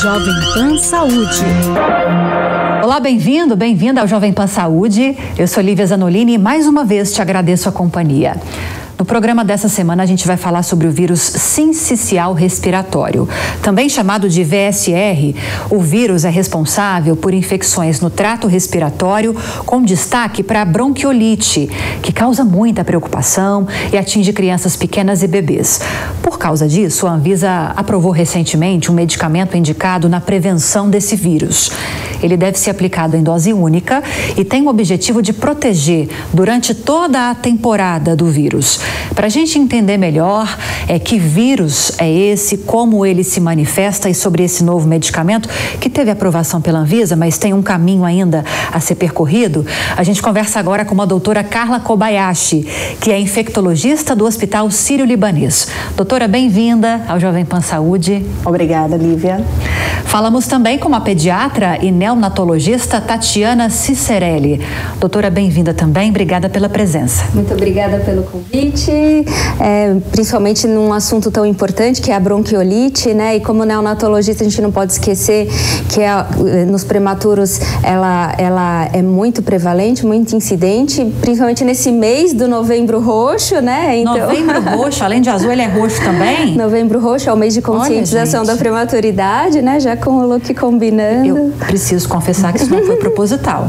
Jovem Pan Saúde. Olá, bem-vindo, bem-vinda ao Jovem Pan Saúde. Eu sou Lívia Zanolini e mais uma vez te agradeço a companhia. No programa dessa semana, a gente vai falar sobre o vírus sincicial respiratório. Também chamado de VSR, o vírus é responsável por infecções no trato respiratório, com destaque para a bronquiolite, que causa muita preocupação e atinge crianças pequenas e bebês. Por causa disso, a Anvisa aprovou recentemente um medicamento indicado na prevenção desse vírus. Ele deve ser aplicado em dose única e tem o objetivo de proteger durante toda a temporada do vírus. Para a gente entender melhor que vírus é esse, como ele se manifesta e sobre esse novo medicamento que teve aprovação pela Anvisa, mas tem um caminho ainda a ser percorrido, a gente conversa agora com a doutora Carla Kobayashi, que é infectologista do Hospital Sírio-Libanês. Doutora, bem-vinda ao Jovem Pan Saúde. Obrigada, Lívia. Falamos também com a pediatra e neonatologista Tatiana Cicerelli. Doutora, bem-vinda também, obrigada pela presença. Muito obrigada pelo convite, principalmente num assunto tão importante que é a bronquiolite, né? E como neonatologista a gente não pode esquecer que nos prematuros ela é muito prevalente, muito incidente, principalmente nesse mês do Novembro Roxo, né? Então... Novembro Roxo, além de azul, ele é roxo também? Novembro Roxo é o mês de conscientização da prematuridade, né? Já com o look combinando. Eu preciso confessar que isso não foi proposital,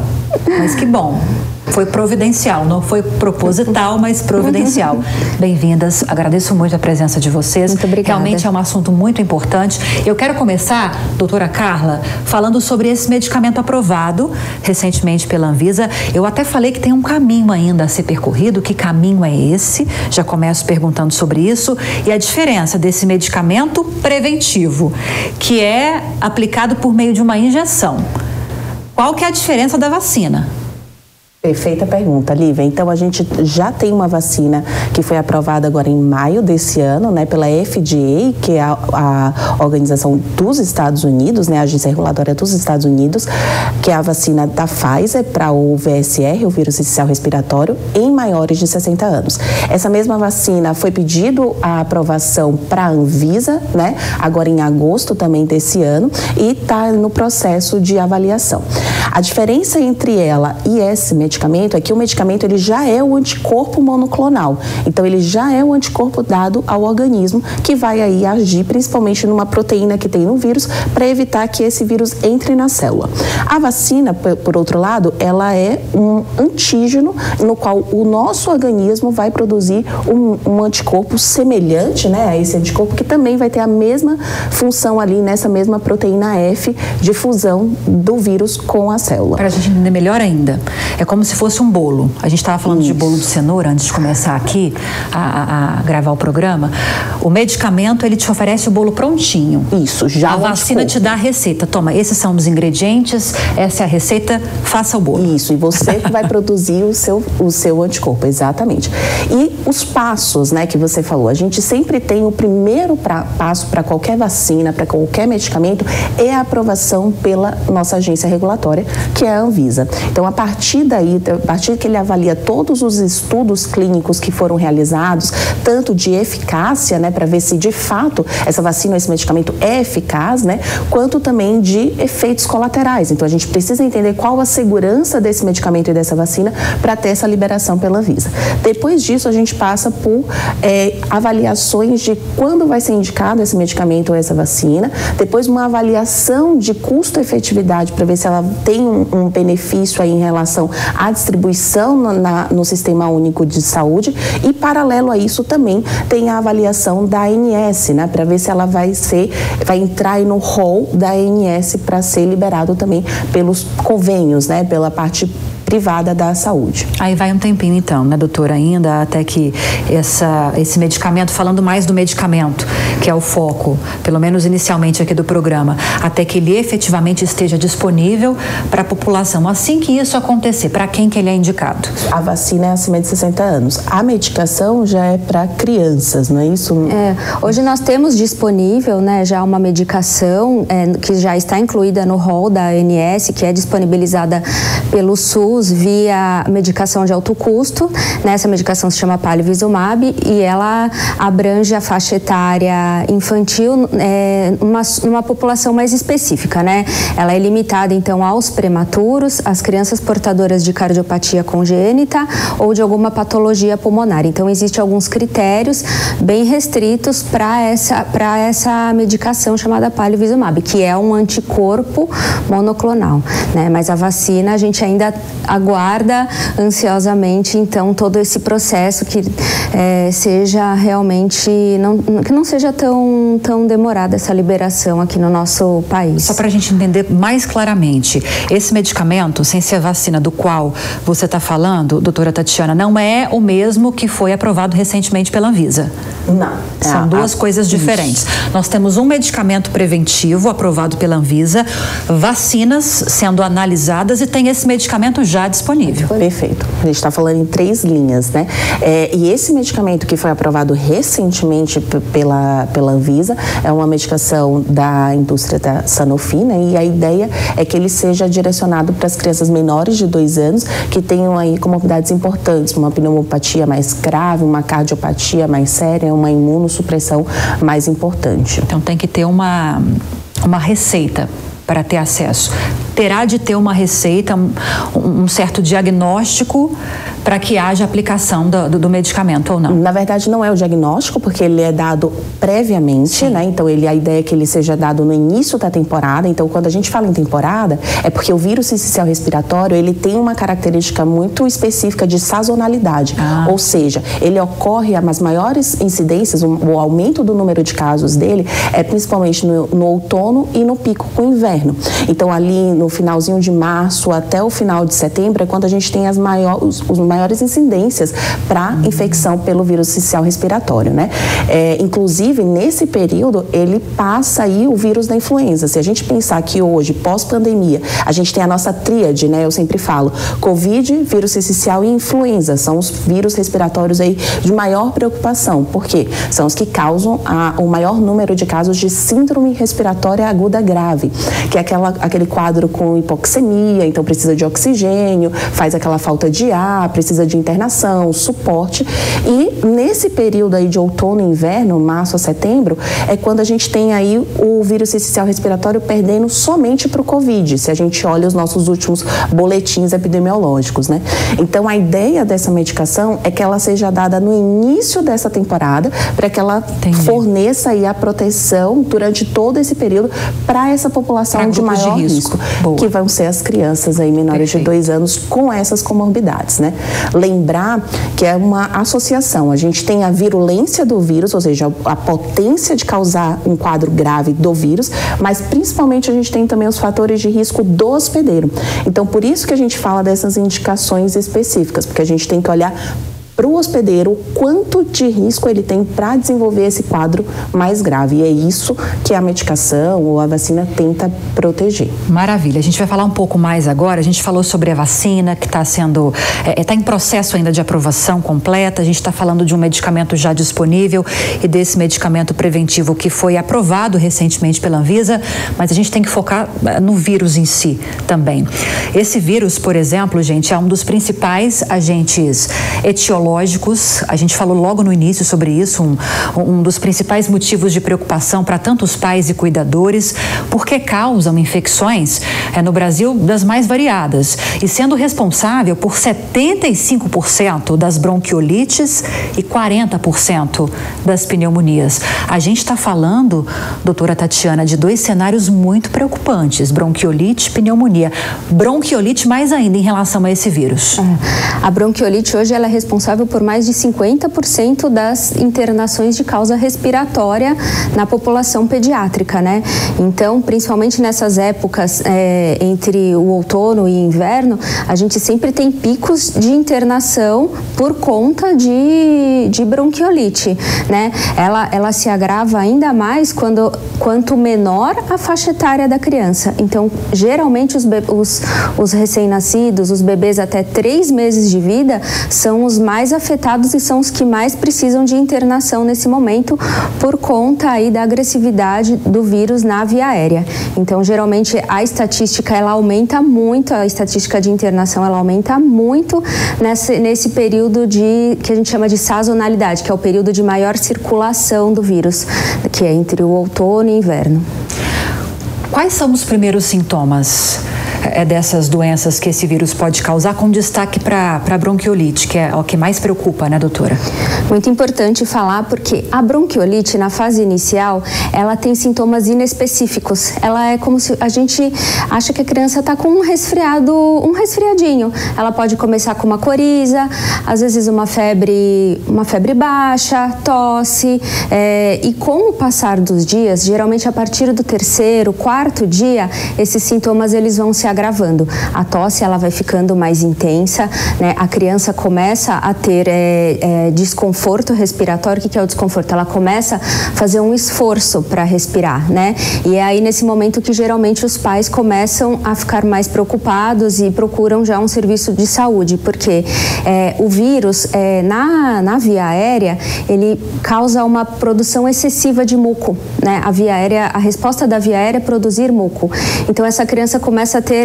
mas que bom. Foi providencial, não foi proposital, mas providencial. Bem-vindas, agradeço muito a presença de vocês. Muito obrigada. Realmente é um assunto muito importante. Eu quero começar, doutora Carla, falando sobre esse medicamento aprovado recentemente pela Anvisa. Eu até falei que tem um caminho ainda a ser percorrido. Que caminho é esse? Já começo perguntando sobre isso. E a diferença desse medicamento preventivo, que é aplicado por meio de uma injeção. Qual que é a diferença da vacina? Perfeita pergunta, Lívia. Então, a gente já tem uma vacina que foi aprovada agora em maio desse ano, né, pela FDA, que é a organização dos Estados Unidos, né, a agência reguladora dos Estados Unidos, que é a vacina da Pfizer para o VSR, o vírus sincicial respiratório, em maiores de 60 anos. Essa mesma vacina foi pedido a aprovação para a Anvisa, né, agora em agosto também desse ano, e está no processo de avaliação. A diferença entre ela e esse medicamento é que o medicamento ele já é o anticorpo monoclonal. Então, ele já é o anticorpo dado ao organismo que vai aí agir principalmente numa proteína que tem no vírus para evitar que esse vírus entre na célula. A vacina, por outro lado, ela é um antígeno no qual o nosso organismo vai produzir um anticorpo semelhante, né, a esse anticorpo que também vai ter a mesma função ali nessa mesma proteína F de fusão do vírus com a célula. Para a gente entender melhor ainda, é como se fosse um bolo. A gente estava falando de bolo de cenoura antes de começar aqui a gravar o programa. O medicamento, ele te oferece o bolo prontinho. Isso, já a vacina te dá a receita. Toma, esses são os ingredientes, essa é a receita, faça o bolo. Isso, e você que vai produzir o seu anticorpo, exatamente. E os passos, né, que você falou, a gente sempre tem o primeiro passo para qualquer vacina, para qualquer medicamento, é a aprovação pela nossa agência regulatória, que é a Anvisa. Então, a partir daí, a partir que ele avalia todos os estudos clínicos que foram realizados, tanto de eficácia, né, para ver se de fato essa vacina, esse medicamento é eficaz, né, quanto também de efeitos colaterais. Então, a gente precisa entender qual a segurança desse medicamento e dessa vacina para ter essa liberação pela Anvisa. Depois disso, a gente passa por avaliações de quando vai ser indicado esse medicamento ou essa vacina, depois uma avaliação de custo-efetividade para ver se ela tem um benefício aí em relação à distribuição no Sistema Único de Saúde e, paralelo a isso, também tem a avaliação da ANS, né, para ver se ela vai entrar aí no rol da ANS para ser liberado também pelos convênios, né, pela parte privada da saúde. Aí vai um tempinho então, né, doutora, ainda até que esse medicamento, falando mais do medicamento, que é o foco, pelo menos inicialmente aqui do programa, até que ele efetivamente esteja disponível para a população. Assim que isso acontecer, para quem que ele é indicado? A vacina é acima de 60 anos. A medicação já é para crianças, não é isso? Hoje nós temos disponível, né, já uma medicação que já está incluída no rol da ANS, que é disponibilizada pelo SUS via medicação de alto custo. Essa medicação se chama Palivizumab e ela abrange a faixa etária infantil numa população mais específica, né? Ela é limitada, então, aos prematuros, às crianças portadoras de cardiopatia congênita ou de alguma patologia pulmonar. Então, existem alguns critérios bem restritos para essa medicação chamada palivizumab, que é um anticorpo monoclonal, né? Mas a vacina, a gente ainda aguarda ansiosamente, então, todo esse processo que seja realmente, que não seja tão demorada essa liberação aqui no nosso país. Só para a gente entender mais claramente, esse medicamento, sem ser a vacina do qual você está falando, doutora Tatiana, não é o mesmo que foi aprovado recentemente pela Anvisa? Não. São duas coisas diferentes. Nós temos um medicamento preventivo aprovado pela Anvisa, vacinas sendo analisadas e tem esse medicamento já disponível. Perfeito. A gente está falando em 3 linhas, né? E esse medicamento que foi aprovado recentemente pela Anvisa é uma medicação da indústria da Sanofi, né? E a ideia é que ele seja direcionado para as crianças menores de 2 anos que tenham aí comorbidades importantes, uma pneumopatia mais grave, uma cardiopatia mais séria, uma imunossupressão mais importante. Então tem que ter uma receita para ter acesso. Terá de ter uma receita, um certo diagnóstico para que haja aplicação do medicamento ou não? Na verdade, não é o diagnóstico, porque ele é dado previamente, né? Então, a ideia é que ele seja dado no início da temporada. Então, quando a gente fala em temporada, é porque o vírus sincicial respiratório, ele tem uma característica muito específica de sazonalidade. Ou seja, ele ocorre as maiores incidências, o aumento do número de casos dele é principalmente no outono e no pico com o inverno. Então, ali no finalzinho de março até o final de setembro é quando a gente tem os maiores incidências para infecção pelo vírus sincicial respiratório, né? Inclusive, nesse período, ele passa aí o vírus da influenza. Se a gente pensar que hoje, pós-pandemia, a gente tem a nossa tríade, né? Eu sempre falo, Covid, vírus sincicial e influenza. São os vírus respiratórios aí de maior preocupação. Por quê? São os que causam o maior número de casos de síndrome respiratória aguda grave, que é aquele quadro com hipoxemia, então precisa de oxigênio, faz aquela falta de ar, precisa de internação, suporte. E nesse período aí de outono e inverno, março a setembro, é quando a gente tem aí o vírus sincicial respiratório perdendo somente para o Covid, se a gente olha os nossos últimos boletins epidemiológicos, né? Então, a ideia dessa medicação é que ela seja dada no início dessa temporada, para que ela forneça aí a proteção durante todo esse período para essa população de maior risco, que vão ser as crianças aí menores de 2 anos com essas comorbidades, né? Lembrar que é uma associação. A gente tem a virulência do vírus, ou seja, a potência de causar um quadro grave do vírus, mas principalmente a gente tem também os fatores de risco do hospedeiro. Então, por isso que a gente fala dessas indicações específicas, porque a gente tem que olhar para o hospedeiro o quanto de risco ele tem para desenvolver esse quadro mais grave. E é isso que a medicação ou a vacina tenta proteger. Maravilha. A gente vai falar um pouco mais agora. A gente falou sobre a vacina que está em processo ainda de aprovação completa. A gente está falando de um medicamento já disponível e desse medicamento preventivo que foi aprovado recentemente pela Anvisa, mas a gente tem que focar no vírus em si também. Esse vírus, por exemplo, gente, é um dos principais agentes etiológicos. A gente falou logo no início sobre isso, um dos principais motivos de preocupação para tantos pais e cuidadores, porque causam infecções no Brasil das mais variadas e sendo responsável por 75% das bronquiolites e 40% das pneumonias. A gente está falando, doutora Tatiana, de 2 cenários muito preocupantes, bronquiolite e pneumonia. Bronquiolite mais ainda em relação a esse vírus. A bronquiolite hoje ela é responsável por mais de 50% das internações de causa respiratória na população pediátrica, né? Então, principalmente nessas épocas entre o outono e inverno, a gente sempre tem picos de internação por conta de bronquiolite, né? Ela se agrava ainda mais quanto menor a faixa etária da criança. Então, geralmente os recém-nascidos, os bebês até 3 meses de vida, são os mais mais afetados e são os que mais precisam de internação nesse momento por conta aí da agressividade do vírus na via aérea. Então, geralmente, a estatística, ela aumenta muito, a estatística de internação, ela aumenta muito nesse período que a gente chama de sazonalidade, que é o período de maior circulação do vírus, que é entre o outono e o inverno. Quais são os primeiros sintomas dessas doenças que esse vírus pode causar, com destaque para a bronquiolite, que é o que mais preocupa, né, doutora? Muito importante falar, porque a bronquiolite, na fase inicial, ela tem sintomas inespecíficos. Ela é como se a gente acha que a criança está com um resfriadinho. Ela pode começar com uma coriza, às vezes uma febre baixa, tosse, e com o passar dos dias, geralmente a partir do terceiro, quarto dia, esses sintomas eles vão se agravando. A tosse, ela vai ficando mais intensa, né? A criança começa a ter desconforto respiratório. O que é o desconforto? Ela começa a fazer um esforço para respirar, né? E é aí nesse momento que geralmente os pais começam a ficar mais preocupados e procuram já um serviço de saúde, porque o vírus na via aérea, ele causa uma produção excessiva de muco, né? A resposta da via aérea é produzir muco. Então essa criança começa a ter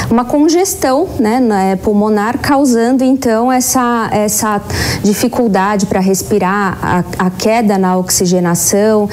uma congestão, né, pulmonar, causando então essa dificuldade para respirar, a queda na oxigenação,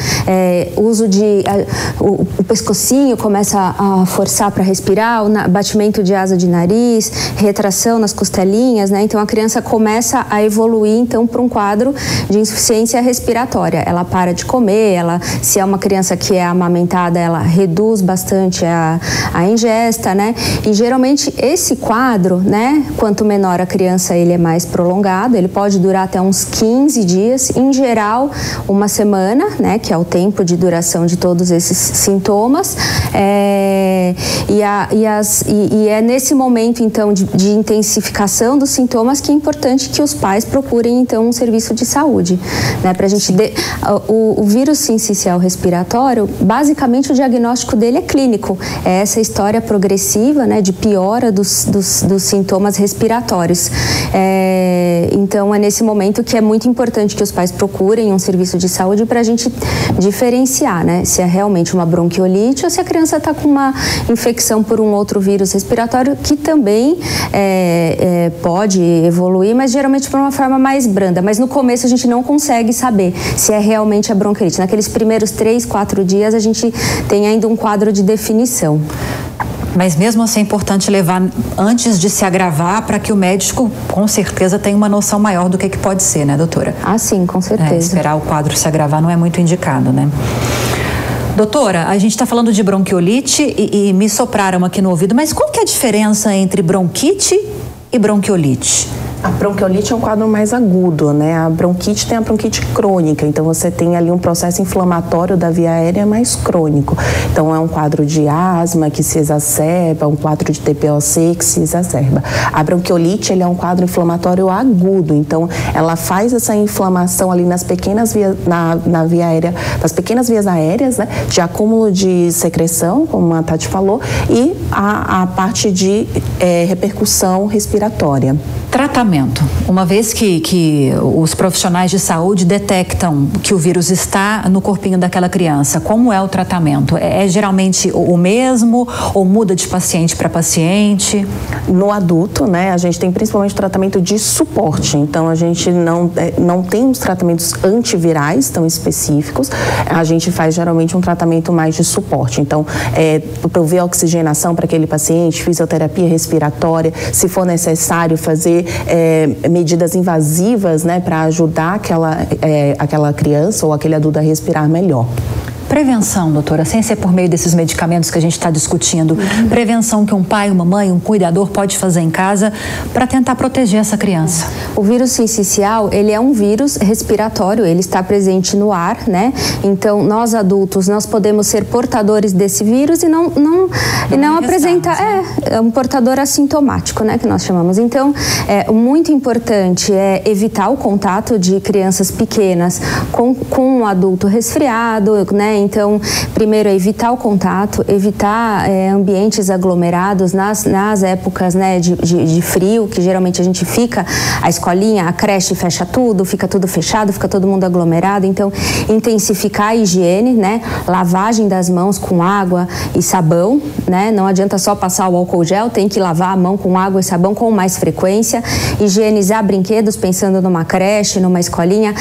o pescocinho começa a forçar para respirar, o batimento de asa de nariz, retração nas costelinhas, né? Então a criança começa a evoluir então para um quadro de insuficiência respiratória. Ela para de comer, se é uma criança que é amamentada, ela reduz bastante a ingesta, né? E geralmente esse quadro, né, quanto menor a criança, ele é mais prolongado, ele pode durar até uns 15 dias, em geral uma semana, né, que é o tempo de duração de todos esses sintomas, e é nesse momento então de intensificação dos sintomas que é importante que os pais procurem então um serviço de saúde, né, pra gente o vírus sincicial respiratório, basicamente o diagnóstico dele é clínico, é essa história progressiva, né, de piora dos sintomas respiratórios. Então é nesse momento que é muito importante que os pais procurem um serviço de saúde para a gente diferenciar, né, se é realmente uma bronquiolite ou se a criança está com uma infecção por um outro vírus respiratório que também pode evoluir, mas geralmente por uma forma mais branda. Mas no começo a gente não consegue saber se é realmente a bronquiolite. Naqueles primeiros 3, 4 dias a gente tem ainda um quadro de definição. Mas mesmo assim é importante levar antes de se agravar para que o médico com certeza tenha uma noção maior do que pode ser, né, doutora? Ah, sim, com certeza. Esperar o quadro se agravar não é muito indicado, né? Doutora, a gente está falando de bronquiolite e me sopraram aqui no ouvido, mas qual que é a diferença entre bronquite e bronquiolite? A bronquiolite é um quadro mais agudo, né? A bronquite tem a bronquite crônica, então você tem ali um processo inflamatório da via aérea mais crônico. Então é um quadro de asma que se exacerba, um quadro de TPOC que se exacerba. A bronquiolite, ele é um quadro inflamatório agudo, então ela faz essa inflamação ali nas pequenas vias, na via aérea, nas pequenas vias aéreas, né? De acúmulo de secreção, como a Tati falou, e a parte de repercussão respiratória. Tratamento. Uma vez que os profissionais de saúde detectam que o vírus está no corpinho daquela criança, como é o tratamento? É geralmente o mesmo ou muda de paciente para paciente? No adulto, né, a gente tem principalmente tratamento de suporte. Então, a gente não tem os tratamentos antivirais tão específicos. A gente faz geralmente um tratamento mais de suporte. Então, prover oxigenação para aquele paciente, fisioterapia respiratória, se for necessário fazer medidas invasivas, né, para ajudar aquela criança ou aquele adulto a respirar melhor. Prevenção, doutora, sem ser por meio desses medicamentos que a gente está discutindo. Prevenção que um pai, uma mãe, um cuidador pode fazer em casa para tentar proteger essa criança. O vírus sincicial, ele é um vírus respiratório, ele está presente no ar, né? Então, nós adultos, nós podemos ser portadores desse vírus e não apresentar... Né? É um portador assintomático, né, que nós chamamos. Então, muito importante é evitar o contato de crianças pequenas com um adulto resfriado, né? Então, primeiro é evitar o contato, evitar ambientes aglomerados nas épocas, né, de frio, que geralmente a gente fica, a escolinha, a creche fecha tudo, fica tudo fechado, fica todo mundo aglomerado. Então, intensificar a higiene, né, lavagem das mãos com água e sabão, né, não adianta só passar o álcool gel, tem que lavar a mão com água e sabão com mais frequência, higienizar brinquedos, pensando numa creche, numa escolinha.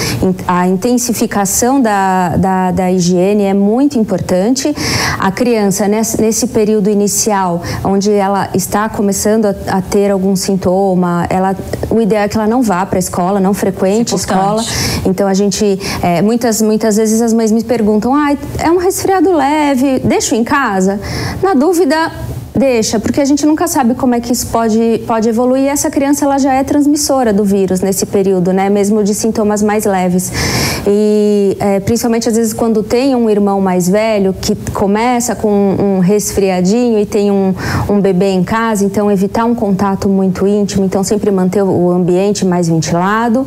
A intensificação da higiene é muito importante. A criança, nesse período inicial, onde ela está começando a ter algum sintoma, o ideal é que ela não vá para a escola, não frequente a escola. Então, a gente, muitas vezes as mães me perguntam, é um resfriado leve, deixo em casa? Na dúvida, deixa, porque a gente nunca sabe como é que isso pode evoluir. E essa criança, ela já é transmissora do vírus nesse período, né? Mesmo de sintomas mais leves. E principalmente, às vezes, quando tem um irmão mais velho que começa com um resfriadinho e tem um bebê em casa, então evitar um contato muito íntimo, então sempre manter o ambiente mais ventilado,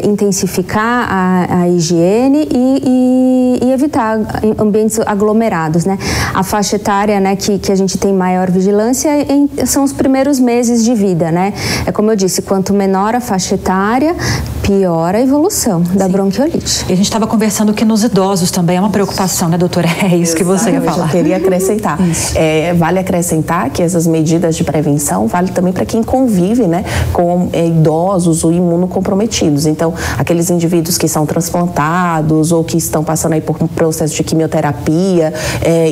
intensificar a higiene e evitar ambientes aglomerados, né? A faixa etária, né, que a gente tem maior vigilância são os primeiros meses de vida, né? É como eu disse, quanto menor a faixa etária, pior a evolução da bronquiolite. E a gente estava conversando que nos idosos também é uma preocupação, né, doutora? É isso que você ia falar. Eu queria acrescentar. Vale acrescentar que essas medidas de prevenção vale também para quem convive, né, com idosos ou imunocomprometidos. Então, aqueles indivíduos que são transplantados ou que estão passando aí por um processo de quimioterapia,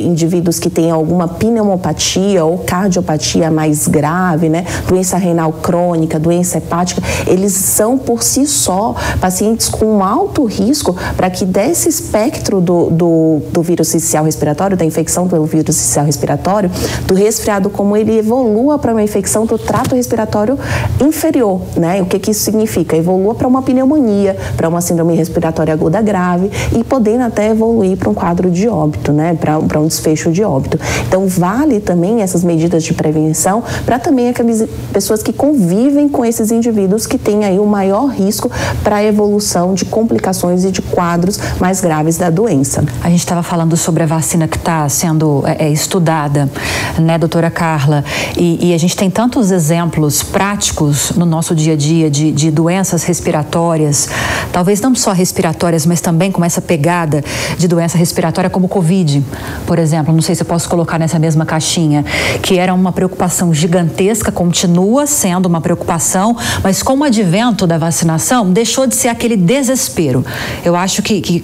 indivíduos que têm alguma pneumopatia ou cardiopatia mais grave, né, doença renal crônica, doença hepática, eles são por si só pacientes com alto risco para que desse espectro do vírus sincicial respiratório, da infecção pelo vírus sincicial respiratório, do resfriado, como ele evolua para uma infecção do trato respiratório inferior, né? O que isso significa? Evolua para uma pneumonia, para uma síndrome respiratória aguda grave e podendo até evoluir para um quadro de óbito, né? Para um desfecho de óbito. Então, vale também essas medidas de prevenção para também aquelas pessoas que convivem com esses indivíduos que têm aí o maior risco para a evolução de complicações e de quadros mais graves da doença. A gente estava falando sobre a vacina que está sendo estudada, né, doutora Carla? E a gente tem tantos exemplos práticos no nosso dia a dia de doenças respiratórias, talvez não só respiratórias, mas também com essa pegada de doença respiratória como o Covid, por exemplo. Não sei se eu posso colocar nessa mesma caixinha, que era uma preocupação gigantesca, continua sendo uma preocupação, mas com o advento da vacinação, deixou de ser aquele desespero. Eu acho que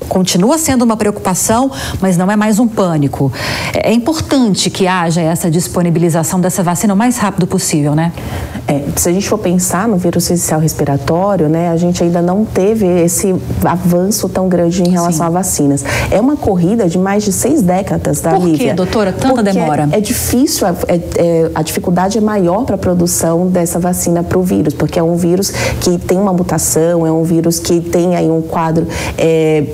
continua sendo uma preocupação, mas não é mais um pânico. É importante que haja essa disponibilização dessa vacina o mais rápido possível, né? Se a gente for pensar no vírus sincicial respiratório, né, a gente ainda não teve esse avanço tão grande em relação a vacinas. É uma corrida de mais de 6 décadas, tá, Lívia? Por quê, doutora? Tanta demora? É difícil, a dificuldade é maior para a produção dessa vacina para o vírus, porque é um vírus que tem uma mutação, é um vírus que tem aí um quadro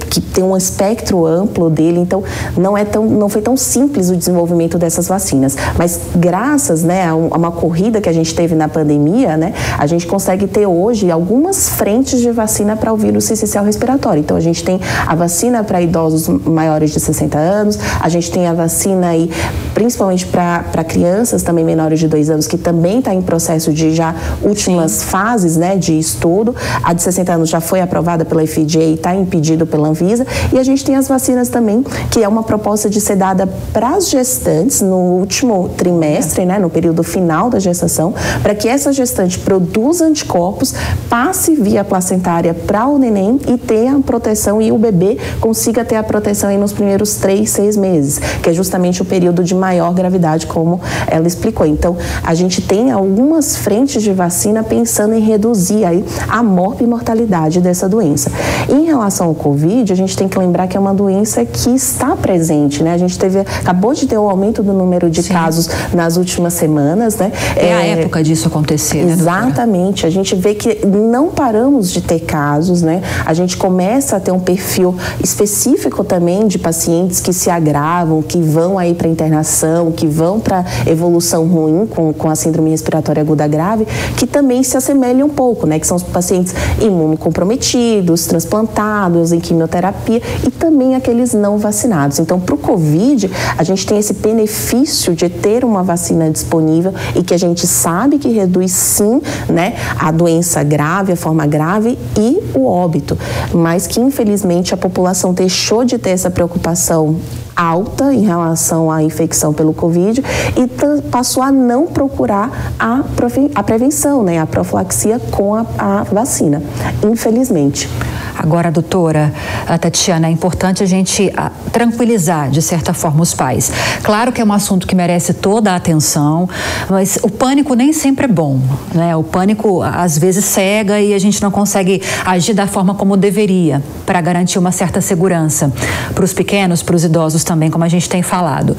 que tem um espectro amplo dele, então não foi tão simples o desenvolvimento dessas vacinas. Mas graças, né, a uma corrida que a gente teve na pandemia, né, a gente consegue ter hoje algumas frentes de vacina para o vírus sincicial respiratório. Então, a gente tem a vacina para idosos maiores de 60 anos, a gente tem a vacina aí, principalmente para crianças também menores de 2 anos, que também está em processo de já últimas fases, né, de estudo. A de 60 anos já foi aprovada pela FDA e está impedido pela Anvisa. E a gente tem as vacinas também, que é uma proposta de ser dada para as gestantes no último trimestre, né, no período final da gestação, para que essa gestante produza anticorpos, passe via placentária para o neném e tenha a proteção, e o bebê consiga ter a proteção aí nos primeiros 3, 6 meses, que é justamente o período de maior gravidade, como ela explicou. Então, a gente tem algumas frentes de vacina pensando em reduzir aí a morte e mortalidade dessa doença. Em relação ao Covid, a gente tem que lembrar que é uma doença que está presente, né? A gente acabou de ter um aumento do número de casos nas últimas semanas, né? É a época disso acontecer, né, exatamente. A gente vê que não paramos de ter casos, né? A gente começa a ter um perfil específico também de pacientes que se agravam, que vão aí para internação, que vão para evolução ruim com a síndrome respiratória aguda grave, que também se assemelham um pouco, né? Que são os pacientes imunocomprometidos, transplantados, em quimioterapia. terapia, e também aqueles não vacinados. Então, para o Covid, a gente tem esse benefício de ter uma vacina disponível e que a gente sabe que reduz sim, né, a doença grave, a forma grave e o óbito, mas que infelizmente a população deixou de ter essa preocupação alta em relação à infecção pelo Covid e passou a não procurar a prevenção, né, a profilaxia com a vacina, infelizmente. Agora, doutora Tatiana, é importante a gente tranquilizar, de certa forma, os pais. Claro que é um assunto que merece toda a atenção, mas o pânico nem sempre é bom, né? O pânico, às vezes, cega e a gente não consegue agir da forma como deveria para garantir uma certa segurança para os pequenos, para os idosos também, como a gente tem falado.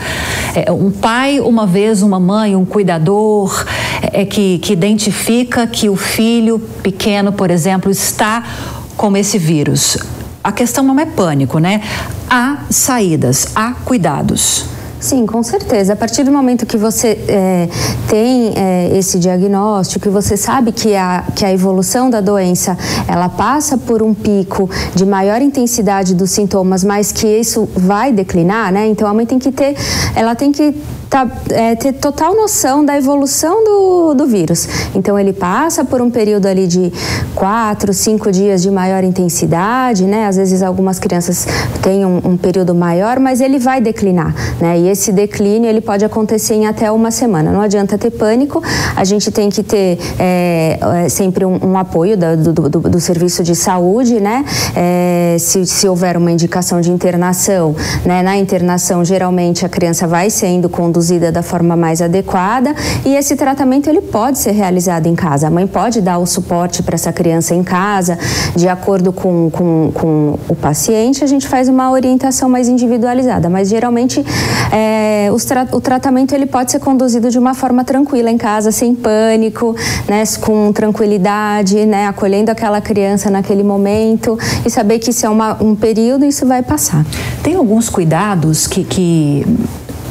Um pai, uma vez, uma mãe, um cuidador que identifica que o filho pequeno, por exemplo, está com esse vírus. A questão não é pânico, né? Há saídas, há cuidados. Sim, com certeza. A partir do momento que você tem esse diagnóstico, que você sabe que a evolução da doença, ela passa por um pico de maior intensidade dos sintomas, mas que isso vai declinar, né? Então a mãe tem que ter total noção da evolução do vírus. Então ele passa por um período ali de 4, 5 dias de maior intensidade, né? Às vezes algumas crianças têm um período maior, mas ele vai declinar, né? E esse declínio ele pode acontecer em até uma semana. Não adianta ter pânico, a gente tem que ter sempre um apoio do serviço de saúde, né? Se houver uma indicação de internação, né? Na internação geralmente a criança vai sendo conduzida da forma mais adequada e esse tratamento ele pode ser realizado em casa. A mãe pode dar o suporte para essa criança em casa, de acordo com o paciente, a gente faz uma orientação mais individualizada, mas geralmente o tratamento ele pode ser conduzido de uma forma tranquila em casa, sem pânico, né, com tranquilidade, né, acolhendo aquela criança naquele momento e saber que isso é um período e isso vai passar. Tem alguns cuidados que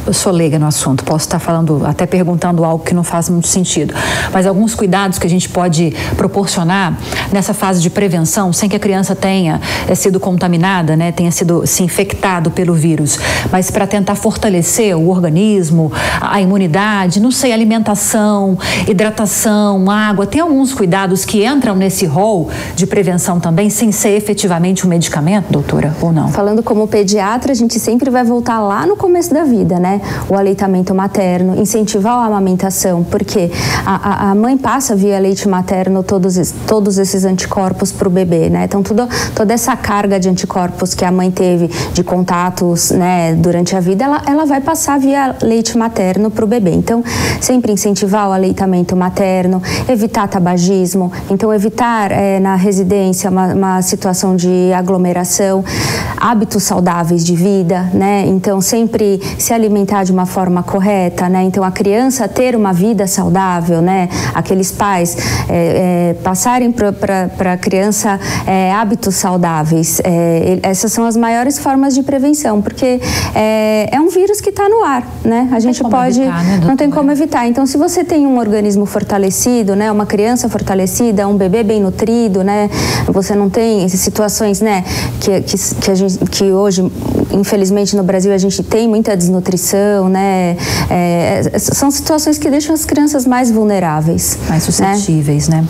eu sou leiga no assunto, posso estar falando, até perguntando algo que não faz muito sentido, mas alguns cuidados que a gente pode proporcionar nessa fase de prevenção, sem que a criança tenha sido contaminada, né, tenha sido se infectado pelo vírus, mas para tentar fortalecer o organismo, a imunidade, não sei, alimentação, hidratação, água, tem alguns cuidados que entram nesse rol de prevenção também, sem ser efetivamente um medicamento, doutora, ou não? Falando como pediatra, a gente sempre vai voltar lá no começo da vida, né? O aleitamento materno, incentivar a amamentação, porque a mãe passa via leite materno todos esses anticorpos para o bebê, né? Então toda essa carga de anticorpos que a mãe teve de contatos, né, durante a vida, ela vai passar via leite materno para o bebê. Então sempre incentivar o aleitamento materno, evitar tabagismo, então evitar na residência uma situação de aglomeração, hábitos saudáveis de vida, né? Então sempre se alimentar de uma forma correta, né? Então a criança ter uma vida saudável, né? Aqueles pais passarem para a criança hábitos saudáveis. Essas são as maiores formas de prevenção, porque é um vírus que está no ar, né? A gente pode, evitar, né, não tem como evitar. Então se você tem um organismo fortalecido, né? Uma criança fortalecida, um bebê bem nutrido, né? Você não tem situações, né? Que hoje, infelizmente no Brasil a gente tem muita desnutrição, né? São situações que deixam as crianças mais vulneráveis. Mais suscetíveis, né?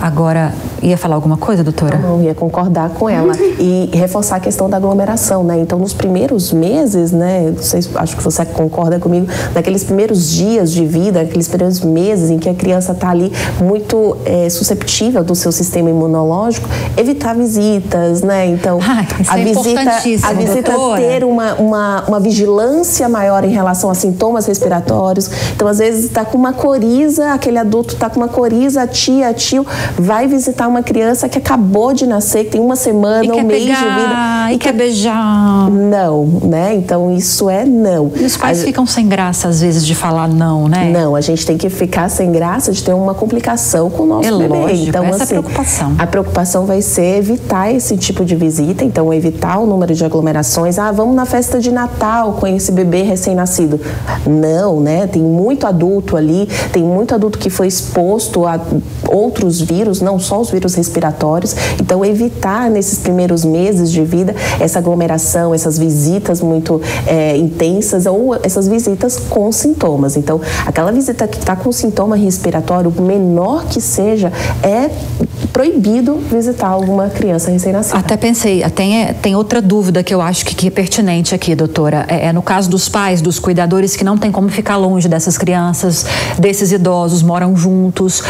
Agora, ia falar alguma coisa, doutora? Não, ia concordar com ela e reforçar a questão da aglomeração, né? Então, nos primeiros meses, né? Acho que você concorda comigo, naqueles primeiros dias de vida, aqueles primeiros meses em que a criança está ali muito susceptível do seu sistema imunológico, evitar visitas, né? Então, a visita ter uma vigilância maior em relação a sintomas respiratórios. Então, às vezes, está com uma coriza, aquele adulto está com uma coriza, a tia, tio, vai visitar uma criança que acabou de nascer, que tem uma semana, um mês de vida. E quer beijar. Não, né? Então, isso é não. E os pais ficam sem graça, às vezes, de falar não, né? Não, a gente tem que ficar sem graça de ter uma complicação com o nosso bebê. Lógico, então, essa é a preocupação. A preocupação vai ser evitar esse tipo de visita, então, evitar o número de aglomerações, vamos na festa de Natal com esse bebê recém-nascido. Não, né? Tem muito adulto ali, tem muito adulto que foi exposto a outros vírus, não só os vírus respiratórios. Então, evitar nesses primeiros meses de vida essa aglomeração, essas visitas muito intensas ou essas visitas com sintomas. Então, aquela visita que está com sintoma respiratório, menor que seja, é proibido visitar alguma criança recém-nascida. Até pensei, tem outra dúvida que eu acho que é pertinente aqui, doutora. No caso dos pais, dos cuidadores que não tem como ficar longe dessas crianças, desses idosos, moram juntos.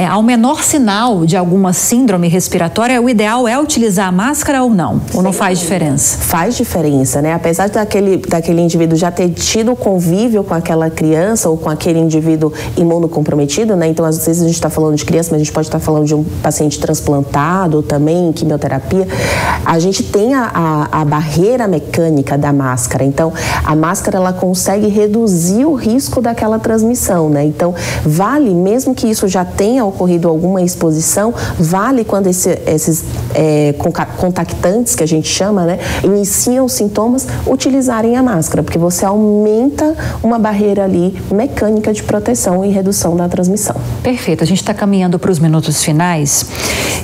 Ao menor sinal de alguma síndrome respiratória, o ideal é utilizar a máscara ou não? Ou não faz diferença? Faz diferença, né? Apesar daquele indivíduo já ter tido convívio com aquela criança ou com aquele indivíduo imunocomprometido, né? Então, às vezes a gente está falando de criança, mas a gente pode estar falando de um paciente transplantado também, em quimioterapia. A gente tem a barreira mecânica da máscara. Então, a máscara, ela consegue reduzir o risco daquela transmissão, né? Então, vale, mesmo que isso já tenha ocorrido alguma exposição, vale quando esses contactantes, que a gente chama, né, iniciam sintomas, utilizarem a máscara, porque você aumenta uma barreira ali mecânica de proteção e redução da transmissão. Perfeito. A gente está caminhando para os minutos finais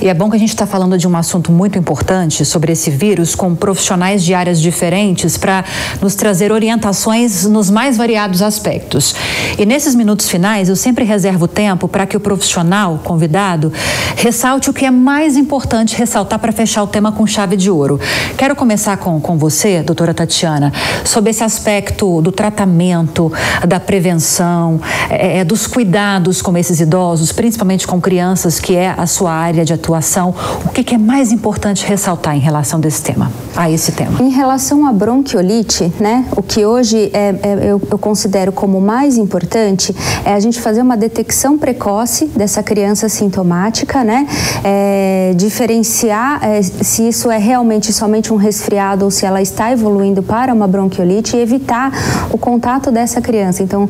e é bom que a gente está falando de um assunto muito importante sobre esse vírus com profissionais de áreas diferentes para nos trazer orientações nos mais variados aspectos. E nesses minutos finais eu sempre reservo tempo para que o profissional convidado ressalte o que é mais importante ressaltar para fechar o tema com chave de ouro. Quero começar com você, doutora Tatiana, sobre esse aspecto do tratamento, da prevenção, dos cuidados com esses idosos, principalmente com crianças, que é a sua área de atuação. O que é mais importante ressaltar em relação a esse tema? Em relação à bronquiolite, né, o que hoje eu considero como mais importante é a gente fazer uma detecção precoce dessa criança sintomática, né, diferenciar se isso é realmente somente um resfriado ou se ela está evoluindo para uma bronquiolite e evitar o contato dessa criança. Então,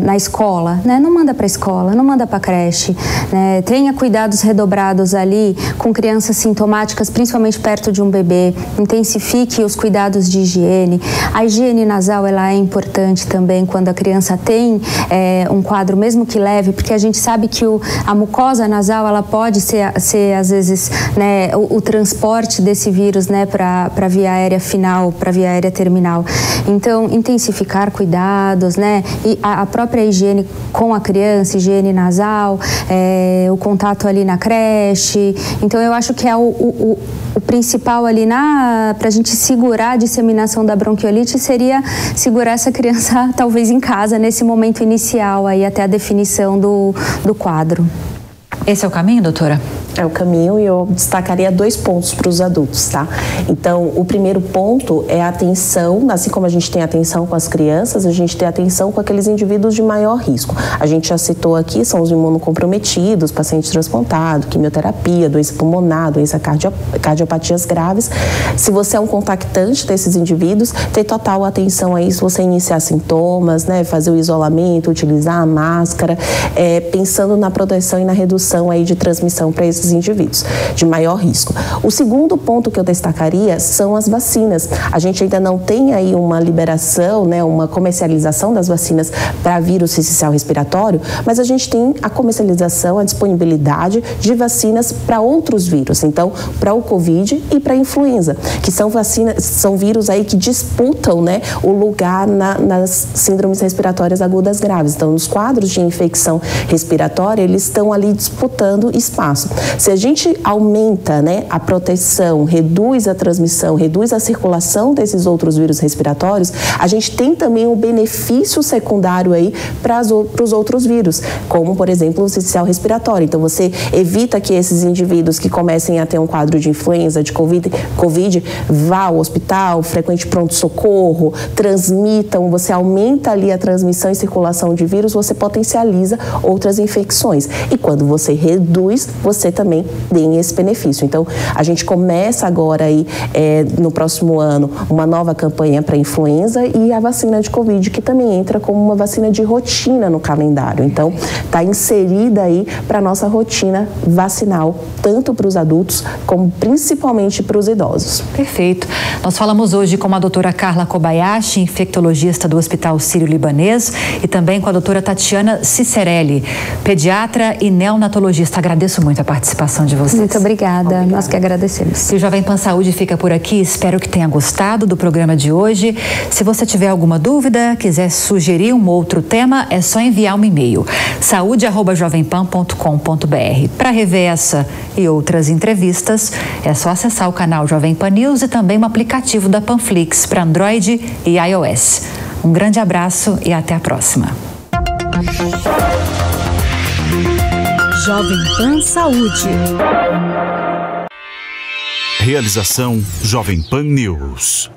na escola, né, não manda para a escola, não manda para a creche, né, tenha cuidados redobrados ali com crianças sintomáticas, principalmente perto de um bebê, intensifique os cuidados de higiene. A higiene nasal, ela é importante também quando a criança tem um quadro, mesmo que leve, porque a gente sabe que a mucosa nasal, ela pode ser às vezes, né, o transporte desse vírus, né, para a via aérea final, para a via aérea terminal. Então, intensificar cuidados, né, e a própria higiene com a criança, higiene nasal, o contato ali na creche. Então, eu acho que é o principal ali para a gente segurar a disseminação da bronquiolite seria segurar essa criança talvez em casa nesse momento inicial aí até a definição do quadro. Esse é o caminho, doutora? É o caminho, e eu destacaria 2 pontos para os adultos, tá? Então, o primeiro ponto é a atenção, assim como a gente tem atenção com as crianças, a gente tem atenção com aqueles indivíduos de maior risco. A gente já citou aqui, são os imunocomprometidos, pacientes transplantados, quimioterapia, doença pulmonar, cardiopatias graves. Se você é um contactante desses indivíduos, ter total atenção aí se você iniciar sintomas, né? Fazer o isolamento, utilizar a máscara, pensando na proteção e na redução aí de transmissão para esses indivíduos de maior risco. O segundo ponto que eu destacaria são as vacinas. A gente ainda não tem aí uma liberação, né, uma comercialização das vacinas para vírus sincicial respiratório, mas a gente tem a comercialização, a disponibilidade de vacinas para outros vírus. Então, para o Covid e para a influenza, que são vacinas, são vírus aí que disputam, né, o lugar nas síndromes respiratórias agudas graves. Então, nos quadros de infecção respiratória, eles estão ali disputando espaço. Se a gente aumenta, né, a proteção, reduz a transmissão, reduz a circulação desses outros vírus respiratórios, a gente tem também um benefício secundário aí para os outros vírus, como, por exemplo, o sincicial respiratório. Então, você evita que esses indivíduos que comecem a ter um quadro de influenza, de Covid, vá ao hospital, frequente pronto-socorro, transmitam, você aumenta ali a transmissão e circulação de vírus, você potencializa outras infecções. E quando você reduz, você também deem esse benefício. Então, a gente começa agora aí, no próximo ano, uma nova campanha para influenza e a vacina de Covid, que também entra como uma vacina de rotina no calendário. Então, está inserida aí para a nossa rotina vacinal, tanto para os adultos como principalmente para os idosos. Perfeito. Nós falamos hoje com a doutora Carla Kobayashi, infectologista do Hospital Sírio-Libanês, e também com a doutora Tatiana Cicerelli, pediatra e neonatologista. Agradeço muito a participação de vocês. Muito obrigada. Nós que agradecemos. E o Jovem Pan Saúde fica por aqui. Espero que tenha gostado do programa de hoje. Se você tiver alguma dúvida, quiser sugerir um outro tema, é só enviar um e-mail: saude@jovempan.com.br. Para rever essa e outras entrevistas, é só acessar o canal Jovem Pan News e também o aplicativo da Panflix para Android e iOS. Um grande abraço e até a próxima. Jovem Pan Saúde. Realização Jovem Pan News.